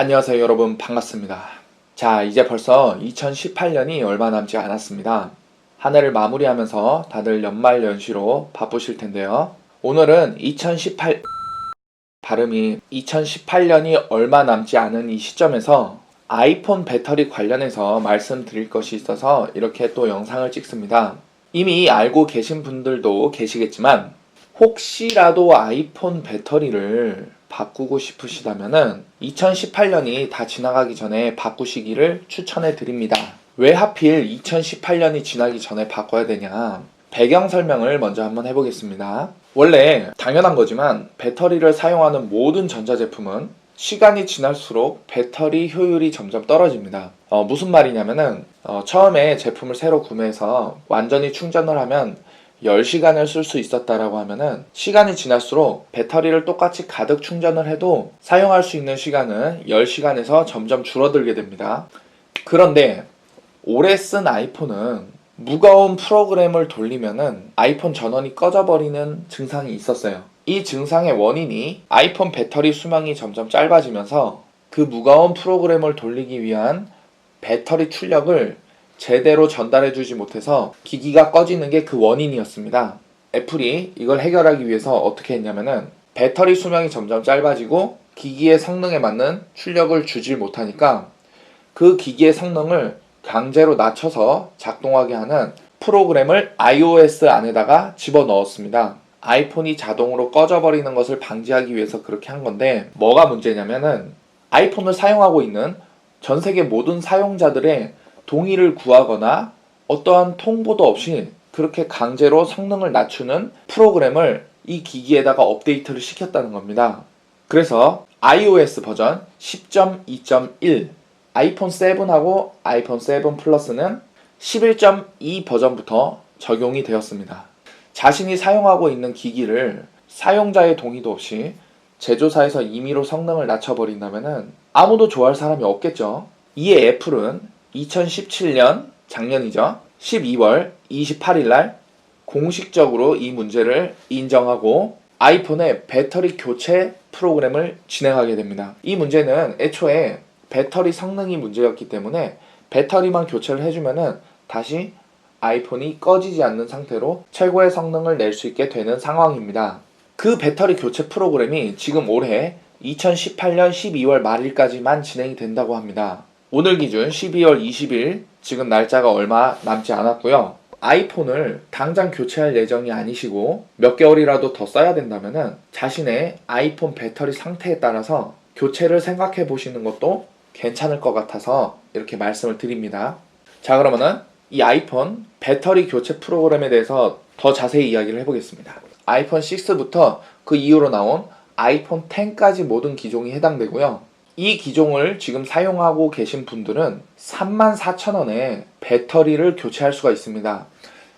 안녕하세요 여러분, 반갑습니다. 자, 이제 벌써 2018년이 얼마 남지 않았습니다. 한 해를 마무리하면서 다들 연말 연시로 바쁘실 텐데요. 오늘은 2018년이 얼마 남지 않은 이 시점에서 아이폰 배터리 관련해서 말씀드릴 것이 있어서 이렇게 또 영상을 찍습니다. 이미 알고 계신 분들도 계시겠지만 혹시라도 아이폰 배터리를 바꾸고 싶으시다면은 2018년이 다 지나가기 전에 바꾸시기를 추천해 드립니다. 왜 하필 2018년이 지나기 전에 바꿔야 되냐? 배경 설명을 먼저 한번 해보겠습니다. 원래 당연한 거지만 배터리를 사용하는 모든 전자제품은 시간이 지날수록 배터리 효율이 점점 떨어집니다. 무슨 말이냐면은 처음에 제품을 새로 구매해서 완전히 충전을 하면 10시간을 쓸 수 있었다라고 하면은 시간이 지날수록 배터리를 똑같이 가득 충전을 해도 사용할 수 있는 시간은 10시간에서 점점 줄어들게 됩니다. 그런데 오래 쓴 아이폰은 무거운 프로그램을 돌리면은 아이폰 전원이 꺼져버리는 증상이 있었어요. 이 증상의 원인이 아이폰 배터리 수명이 점점 짧아지면서 그 무거운 프로그램을 돌리기 위한 배터리 출력을 제대로 전달해주지 못해서 기기가 꺼지는 게 그 원인이었습니다. 애플이 이걸 해결하기 위해서 어떻게 했냐면은 배터리 수명이 점점 짧아지고 기기의 성능에 맞는 출력을 주질 못하니까 그 기기의 성능을 강제로 낮춰서 작동하게 하는 프로그램을 iOS 안에다가 집어넣었습니다. 아이폰이 자동으로 꺼져버리는 것을 방지하기 위해서 그렇게 한 건데, 뭐가 문제냐면은 아이폰을 사용하고 있는 전 세계 모든 사용자들의 동의를 구하거나 어떠한 통보도 없이 그렇게 강제로 성능을 낮추는 프로그램을 이 기기에다가 업데이트를 시켰다는 겁니다. 그래서 iOS 버전 10.2.1, 아이폰 7하고 아이폰 7 플러스는 11.2 버전부터 적용이 되었습니다. 자신이 사용하고 있는 기기를 사용자의 동의도 없이 제조사에서 임의로 성능을 낮춰버린다면 아무도 좋아할 사람이 없겠죠. 이에 애플은 2017년, 작년이죠, 12월 28일 날 공식적으로 이 문제를 인정하고 아이폰의 배터리 교체 프로그램을 진행하게 됩니다. 이 문제는 애초에 배터리 성능이 문제였기 때문에 배터리만 교체를 해주면은 다시 아이폰이 꺼지지 않는 상태로 최고의 성능을 낼 수 있게 되는 상황입니다. 그 배터리 교체 프로그램이 지금 올해 2018년 12월 말일까지만 진행이 된다고 합니다. 오늘 기준 12월 20일, 지금 날짜가 얼마 남지 않았고요. 아이폰을 당장 교체할 예정이 아니시고 몇 개월이라도 더 써야 된다면 자신의 아이폰 배터리 상태에 따라서 교체를 생각해 보시는 것도 괜찮을 것 같아서 이렇게 말씀을 드립니다. 자, 그러면은 이 아이폰 배터리 교체 프로그램에 대해서 더 자세히 이야기를 해보겠습니다. 아이폰 6부터 그 이후로 나온 아이폰 10까지 모든 기종이 해당되고요. 이 기종을 지금 사용하고 계신 분들은 34,000원에 배터리를 교체할 수가 있습니다.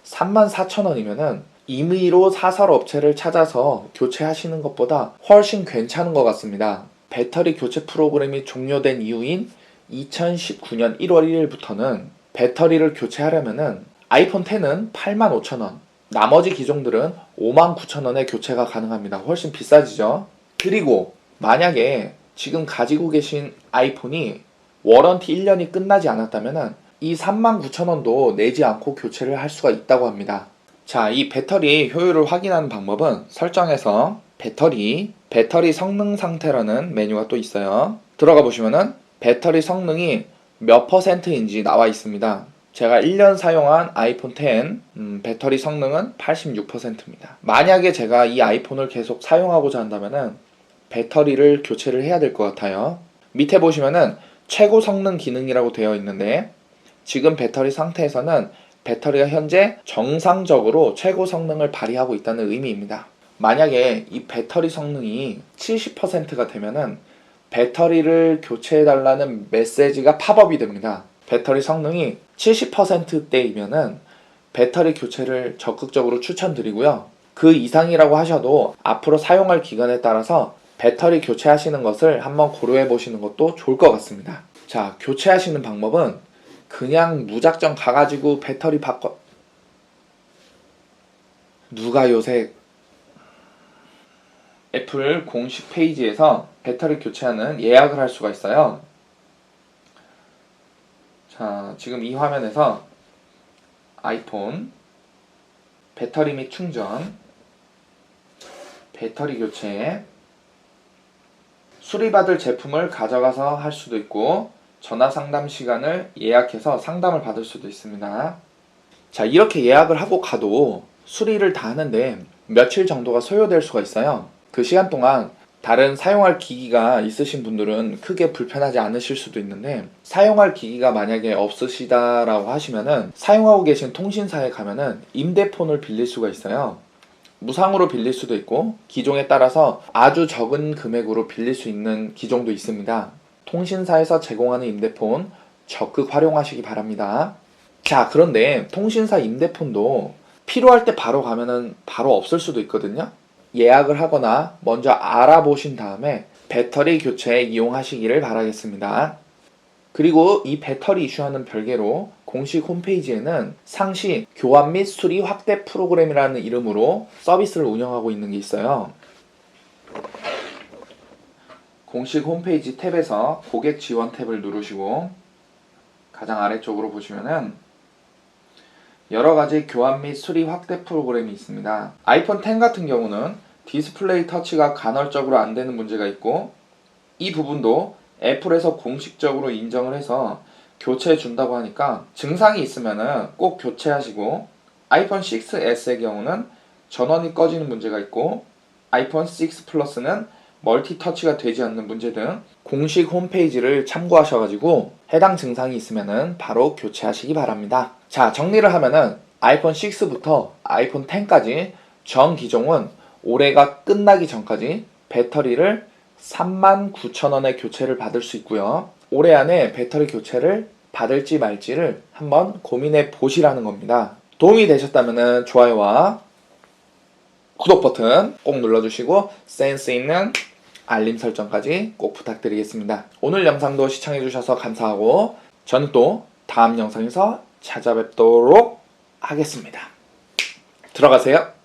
34,000원이면은 임의로 사설 업체를 찾아서 교체하시는 것보다 훨씬 괜찮은 것 같습니다. 배터리 교체 프로그램이 종료된 이후인 2019년 1월 1일부터는 배터리를 교체하려면은 아이폰 10은 85,000원, 나머지 기종들은 59,000원에 교체가 가능합니다. 훨씬 비싸지죠. 그리고 만약에 지금 가지고 계신 아이폰이 워런티 1년이 끝나지 않았다면 이 39,000원도 내지 않고 교체를 할 수가 있다고 합니다. 자, 이 배터리 효율을 확인하는 방법은 설정에서 배터리 성능 상태라는 메뉴가 또 있어요. 들어가 보시면은 배터리 성능이 몇 %인지 나와 있습니다. 제가 1년 사용한 아이폰 10 배터리 성능은 86%입니다. 만약에 제가 이 아이폰을 계속 사용하고자 한다면은 배터리를 교체를 해야 될 것 같아요. 밑에 보시면은 최고 성능 기능이라고 되어 있는데 지금 배터리 상태에서는 배터리가 현재 정상적으로 최고 성능을 발휘하고 있다는 의미입니다. 만약에 이 배터리 성능이 70%가 되면은 배터리를 교체해달라는 메시지가 팝업이 됩니다. 배터리 성능이 70%대이면은 배터리 교체를 적극적으로 추천드리고요. 그 이상이라고 하셔도 앞으로 사용할 기간에 따라서 배터리 교체하시는 것을 한번 고려해 보시는 것도 좋을 것 같습니다. 자, 교체하시는 방법은 그냥 무작정 가가지고 배터리 바꿔, 누가 요새 애플 공식 페이지에서 배터리 교체하는 예약을 할 수가 있어요. 자, 지금 이 화면에서 아이폰 배터리 및 충전, 배터리 교체, 수리받을 제품을 가져가서 할 수도 있고 전화 상담 시간을 예약해서 상담을 받을 수도 있습니다. 자, 이렇게 예약을 하고 가도 수리를 다 하는데 며칠 정도가 소요될 수가 있어요. 그 시간 동안 다른 사용할 기기가 있으신 분들은 크게 불편하지 않으실 수도 있는데, 사용할 기기가 만약에 없으시다라고 하시면은 사용하고 계신 통신사에 가면은 임대폰을 빌릴 수가 있어요. 무상으로 빌릴 수도 있고 기종에 따라서 아주 적은 금액으로 빌릴 수 있는 기종도 있습니다. 통신사에서 제공하는 임대폰 적극 활용하시기 바랍니다. 자, 그런데 통신사 임대폰도 필요할 때 바로 가면은 바로 없을 수도 있거든요. 예약을 하거나 먼저 알아보신 다음에 배터리 교체에 이용하시기를 바라겠습니다. 그리고 이 배터리 이슈와는 별개로 공식 홈페이지에는 상시 교환 및 수리 확대 프로그램이라는 이름으로 서비스를 운영하고 있는 게 있어요. 공식 홈페이지 탭에서 고객 지원 탭을 누르시고 가장 아래쪽으로 보시면은 여러 가지 교환 및 수리 확대 프로그램이 있습니다. 아이폰 X 같은 경우는 디스플레이 터치가 간헐적으로 안 되는 문제가 있고, 이 부분도 애플에서 공식적으로 인정을 해서 교체해 준다고 하니까 증상이 있으면은 꼭 교체하시고, 아이폰 6S의 경우는 전원이 꺼지는 문제가 있고, 아이폰 6 플러스는 멀티 터치가 되지 않는 문제 등 공식 홈페이지를 참고하셔가지고 해당 증상이 있으면은 바로 교체하시기 바랍니다. 자, 정리를 하면은 아이폰 6부터 아이폰 X까지 전 기종은 올해가 끝나기 전까지 배터리를 39,000원에 교체를 받을 수 있고요. 올해 안에 배터리 교체를 받을지 말지를 한번 고민해 보시라는 겁니다. 도움이 되셨다면 좋아요와 구독 버튼 꼭 눌러주시고 센스 있는 알림 설정까지 꼭 부탁드리겠습니다. 오늘 영상도 시청해주셔서 감사하고 저는 또 다음 영상에서 찾아뵙도록 하겠습니다. 들어가세요.